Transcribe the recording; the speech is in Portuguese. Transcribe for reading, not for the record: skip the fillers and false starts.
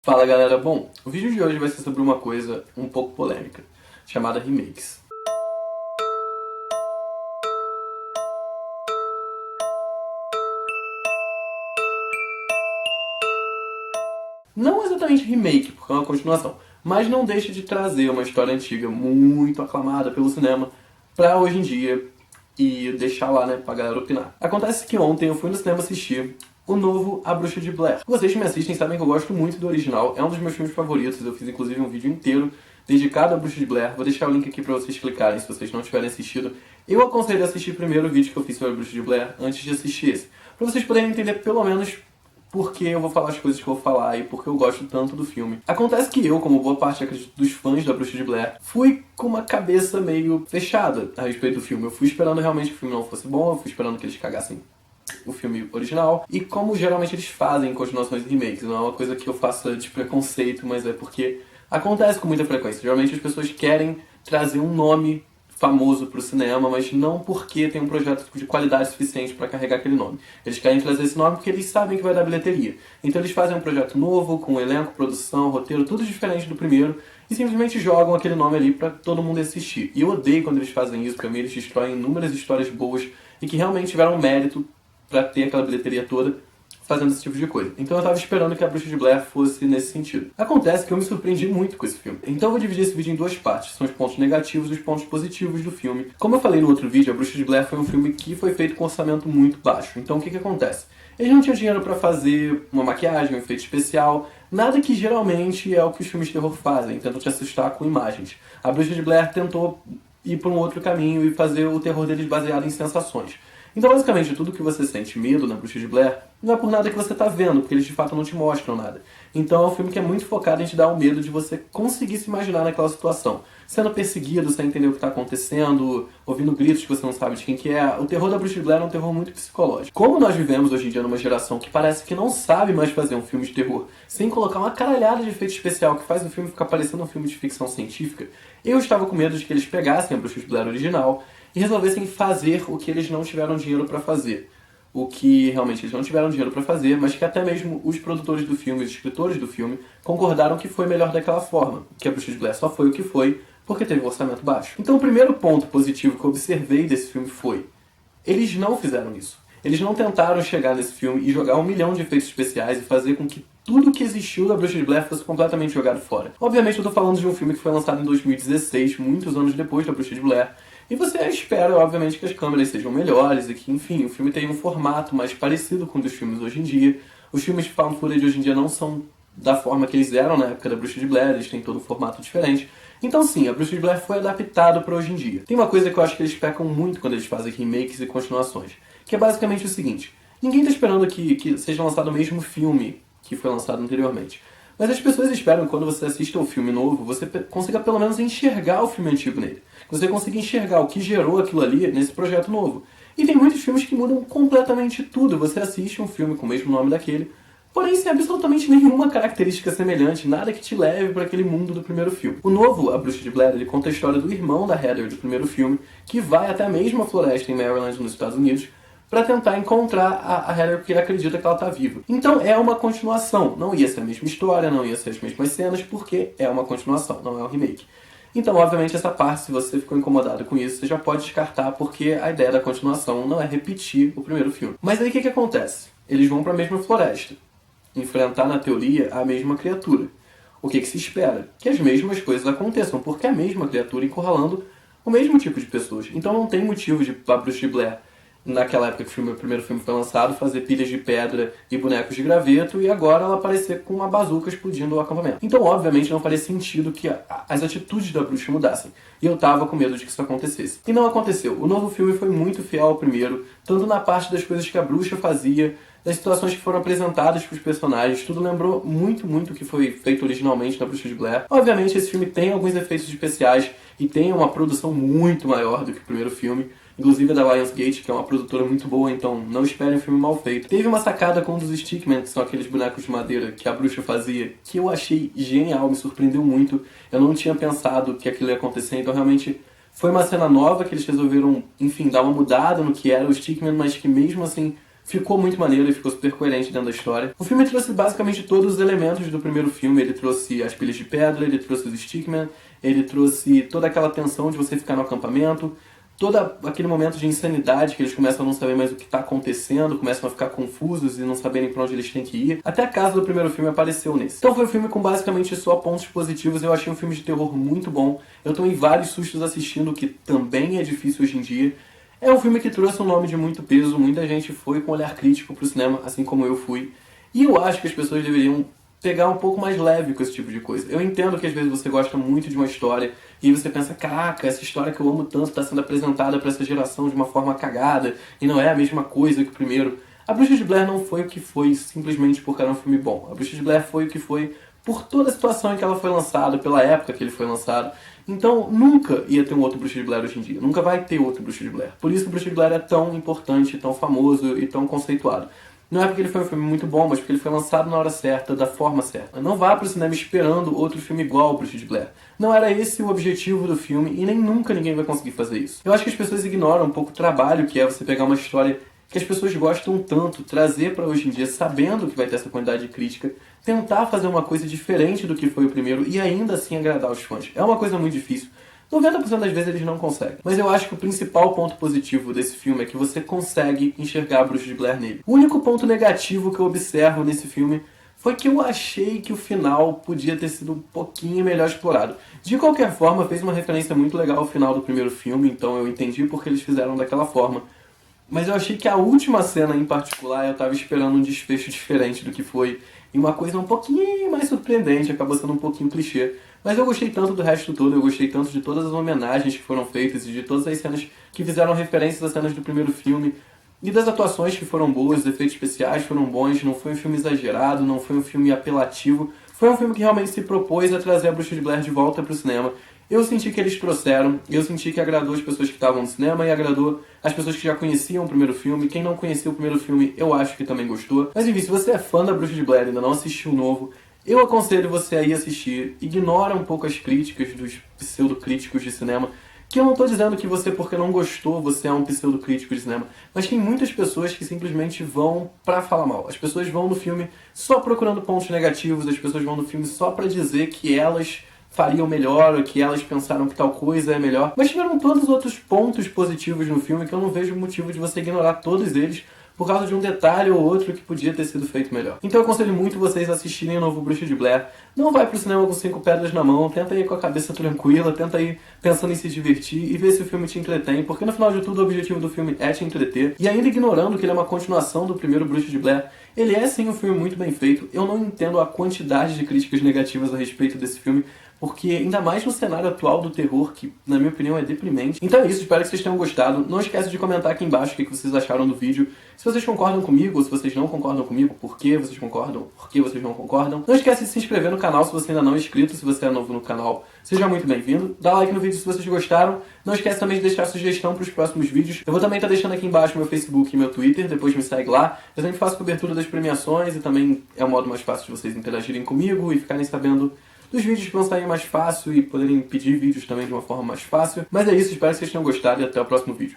Fala galera, bom, o vídeo de hoje vai ser sobre uma coisa um pouco polêmica, chamada remakes. Não exatamente remake, porque é uma continuação, mas não deixa de trazer uma história antiga muito aclamada pelo cinema pra hoje em dia e deixar lá, né, pra galera opinar. Acontece que ontem eu fui no cinema assistir o novo A Bruxa de Blair. Vocês que me assistem sabem que eu gosto muito do original, é um dos meus filmes favoritos, eu fiz inclusive um vídeo inteiro dedicado à Bruxa de Blair. Vou deixar o link aqui pra vocês clicarem se vocês não tiverem assistido. Eu aconselho a assistir primeiro o vídeo que eu fiz sobre a Bruxa de Blair antes de assistir esse, pra vocês poderem entender pelo menos porque eu vou falar as coisas que eu vou falar e porque eu gosto tanto do filme. Acontece que eu, como boa parte, acredito, dos fãs da Bruxa de Blair, fui com uma cabeça meio fechada a respeito do filme. Eu fui esperando realmente que o filme não fosse bom, eu fui esperando que eles cagassem o filme original. E como geralmente eles fazem continuações e remakes, não é uma coisa que eu faça de preconceito, mas é porque acontece com muita frequência. Geralmente as pessoas querem trazer um nome famoso pro cinema, mas não porque tem um projeto de qualidade suficiente para carregar aquele nome. Eles querem trazer esse nome porque eles sabem que vai dar bilheteria. Então eles fazem um projeto novo, com elenco, produção, roteiro, tudo diferente do primeiro, e simplesmente jogam aquele nome ali para todo mundo assistir. E eu odeio quando eles fazem isso, porque eles destroem inúmeras histórias boas e que realmente tiveram mérito para ter aquela bilheteria toda fazendo esse tipo de coisa. Então eu tava esperando que a Bruxa de Blair fosse nesse sentido. Acontece que eu me surpreendi muito com esse filme. Então eu vou dividir esse vídeo em duas partes. São os pontos negativos e os pontos positivos do filme. Como eu falei no outro vídeo, a Bruxa de Blair foi um filme que foi feito com um orçamento muito baixo. Então o que acontece? Eles não tinham dinheiro para fazer uma maquiagem, um efeito especial, nada que geralmente é o que os filmes de terror fazem, tentam te assustar com imagens. A Bruxa de Blair tentou ir por um outro caminho e fazer o terror deles baseado em sensações. Então, basicamente, tudo que você sente medo na Bruxa de Blair não é por nada que você tá vendo, porque eles de fato não te mostram nada. Então é um filme que é muito focado em te dar o medo de você conseguir se imaginar naquela situação. Sendo perseguido, sem entender o que tá acontecendo, ouvindo gritos que você não sabe de quem que é. O terror da Bruxa de Blair é um terror muito psicológico. Como nós vivemos hoje em dia numa geração que parece que não sabe mais fazer um filme de terror sem colocar uma caralhada de efeito especial que faz o filme ficar parecendo um filme de ficção científica, eu estava com medo de que eles pegassem a Bruxa de Blair original e resolvessem fazer o que eles não tiveram dinheiro para fazer. O que realmente eles não tiveram dinheiro para fazer, mas que até mesmo os produtores do filme, os escritores do filme, concordaram que foi melhor daquela forma. Que a Bruxa de Blair só foi o que foi porque teve um orçamento baixo. Então o primeiro ponto positivo que eu observei desse filme foi: eles não fizeram isso. Eles não tentaram chegar nesse filme e jogar 1 milhão de efeitos especiais e fazer com que tudo que existiu da Bruxa de Blair fosse completamente jogado fora. Obviamente eu tô falando de um filme que foi lançado em 2016, muitos anos depois da Bruxa de Blair, e você espera, obviamente, que as câmeras sejam melhores e que, enfim, o filme tenha um formato mais parecido com o dos filmes hoje em dia. Os filmes de found footage hoje em dia não são da forma que eles eram na época da Bruxa de Blair, eles têm todo um formato diferente. Então sim, a Bruxa de Blair foi adaptado para hoje em dia. Tem uma coisa que eu acho que eles pecam muito quando eles fazem remakes e continuações, que é basicamente o seguinte: ninguém está esperando que seja lançado o mesmo filme que foi lançado anteriormente. Mas as pessoas esperam que quando você assista ao filme novo, você consiga pelo menos enxergar o filme antigo nele. Que você consiga enxergar o que gerou aquilo ali nesse projeto novo. E tem muitos filmes que mudam completamente tudo. Você assiste um filme com o mesmo nome daquele, porém sem absolutamente nenhuma característica semelhante, nada que te leve para aquele mundo do primeiro filme. O novo, A Bruxa de Blair, ele conta a história do irmão da Heather do primeiro filme, que vai até a mesma floresta em Maryland, nos Estados Unidos, para tentar encontrar a Heather porque ele acredita que ela tá viva. Então é uma continuação. Não ia ser a mesma história, não ia ser as mesmas cenas, porque é uma continuação, não é um remake. Então, obviamente, essa parte, se você ficou incomodado com isso, você já pode descartar, porque a ideia da continuação não é repetir o primeiro filme. Mas aí o que acontece? Eles vão para a mesma floresta, enfrentar, na teoria, a mesma criatura. O que se espera? Que as mesmas coisas aconteçam, porque é a mesma criatura encurralando o mesmo tipo de pessoas. Então não tem motivo de a Bruxa de Blair, naquela época que o primeiro filme foi lançado, fazer pilhas de pedra e bonecos de graveto, e agora ela aparecer com uma bazuca explodindo o acampamento. Então, obviamente, não faria sentido que as atitudes da bruxa mudassem. E eu tava com medo de que isso acontecesse. E não aconteceu. O novo filme foi muito fiel ao primeiro, tanto na parte das coisas que a bruxa fazia, das situações que foram apresentadas para os personagens. Tudo lembrou muito o que foi feito originalmente na Bruxa de Blair. Obviamente, esse filme tem alguns efeitos especiais e tem uma produção muito maior do que o primeiro filme, inclusive da Lionsgate, que é uma produtora muito boa, então não esperem um filme mal feito. Teve uma sacada com um dos Stickman, que são aqueles bonecos de madeira que a bruxa fazia, que eu achei genial, me surpreendeu muito. Eu não tinha pensado que aquilo ia acontecer, então realmente foi uma cena nova que eles resolveram, enfim, dar uma mudada no que era o Stickman, mas que mesmo assim ficou muito maneiro e ficou super coerente dentro da história. O filme trouxe basicamente todos os elementos do primeiro filme. Ele trouxe as pilhas de pedra, ele trouxe os stickman, ele trouxe toda aquela tensão de você ficar no acampamento, todo aquele momento de insanidade que eles começam a não saber mais o que está acontecendo, começam a ficar confusos e não saberem para onde eles têm que ir. Até a casa do primeiro filme apareceu nesse. Então foi um filme com basicamente só pontos positivos. Eu achei um filme de terror muito bom. Eu tomei vários sustos assistindo, o que também é difícil hoje em dia. É um filme que trouxe um nome de muito peso. Muita gente foi com um olhar crítico pro cinema, assim como eu fui. E eu acho que as pessoas deveriam pegar um pouco mais leve com esse tipo de coisa. Eu entendo que às vezes você gosta muito de uma história e você pensa, caraca, essa história que eu amo tanto está sendo apresentada para essa geração de uma forma cagada e não é a mesma coisa que o primeiro. A Bruxa de Blair não foi o que foi simplesmente porque era um filme bom. A Bruxa de Blair foi o que foi por toda a situação em que ela foi lançada, pela época que ele foi lançado. Então nunca ia ter um outro Bruxa de Blair hoje em dia. Nunca vai ter outro Bruxa de Blair. Por isso que o Bruxa de Blair é tão importante, tão famoso e tão conceituado. Não é porque ele foi um filme muito bom, mas porque ele foi lançado na hora certa, da forma certa. Não vá pro cinema esperando outro filme igual ao Bruxa de Blair. Não era esse o objetivo do filme e nem nunca ninguém vai conseguir fazer isso. Eu acho que as pessoas ignoram um pouco o trabalho que é você pegar uma história que as pessoas gostam tanto, trazer pra hoje em dia, sabendo que vai ter essa quantidade de crítica, tentar fazer uma coisa diferente do que foi o primeiro e ainda assim agradar os fãs. É uma coisa muito difícil. 90% das vezes eles não conseguem. Mas eu acho que o principal ponto positivo desse filme é que você consegue enxergar a Bruxa de Blair nele. O único ponto negativo que eu observo nesse filme foi que eu achei que o final podia ter sido um pouquinho melhor explorado. De qualquer forma, fez uma referência muito legal ao final do primeiro filme, então eu entendi porque eles fizeram daquela forma. Mas eu achei que a última cena em particular, eu tava esperando um desfecho diferente do que foi. E uma coisa um pouquinho mais surpreendente, acabou sendo um pouquinho clichê. Mas eu gostei tanto do resto todo, eu gostei tanto de todas as homenagens que foram feitas e de todas as cenas que fizeram referências às cenas do primeiro filme. E das atuações que foram boas, os efeitos especiais foram bons, não foi um filme exagerado, não foi um filme apelativo. Foi um filme que realmente se propôs a trazer a Bruxa de Blair de volta pro cinema. Eu senti que eles trouxeram, eu senti que agradou as pessoas que estavam no cinema e agradou as pessoas que já conheciam o primeiro filme. Quem não conhecia o primeiro filme, eu acho que também gostou. Mas enfim, se você é fã da Bruxa de Blair e ainda não assistiu o novo, eu aconselho você a ir assistir. Ignora um pouco as críticas dos pseudocríticos de cinema, que eu não estou dizendo que você, porque não gostou, você é um pseudocrítico de cinema, mas tem muitas pessoas que simplesmente vão pra falar mal. As pessoas vão no filme só procurando pontos negativos, as pessoas vão no filme só pra dizer que elas fariam melhor, ou que elas pensaram que tal coisa é melhor. Mas tiveram todos os outros pontos positivos no filme que eu não vejo motivo de você ignorar todos eles por causa de um detalhe ou outro que podia ter sido feito melhor. Então eu aconselho muito vocês a assistirem o novo Bruxa de Blair. Não vai pro cinema com 5 pedras na mão, tenta ir com a cabeça tranquila, tenta ir pensando em se divertir e ver se o filme te entretém, porque no final de tudo o objetivo do filme é te entreter. E ainda ignorando que ele é uma continuação do primeiro Bruxa de Blair, ele é sim um filme muito bem feito. Eu não entendo a quantidade de críticas negativas a respeito desse filme, porque ainda mais no cenário atual do terror, que na minha opinião é deprimente. Então é isso, espero que vocês tenham gostado. Não esquece de comentar aqui embaixo o que vocês acharam do vídeo. Se vocês concordam comigo, ou se vocês não concordam comigo, por que vocês concordam, por que vocês não concordam. Não esquece de se inscrever no canal se você ainda não é inscrito, se você é novo no canal, seja muito bem-vindo. Dá like no vídeo se vocês gostaram. Não esquece também de deixar sugestão para os próximos vídeos. Eu vou também estar deixando aqui embaixo meu Facebook e meu Twitter, depois me segue lá. Eu sempre faço cobertura das premiações e também é o modo mais fácil de vocês interagirem comigo e ficarem sabendo dos vídeos que vão sair mais fácil e poderem pedir vídeos também de uma forma mais fácil. Mas é isso, espero que vocês tenham gostado e até o próximo vídeo.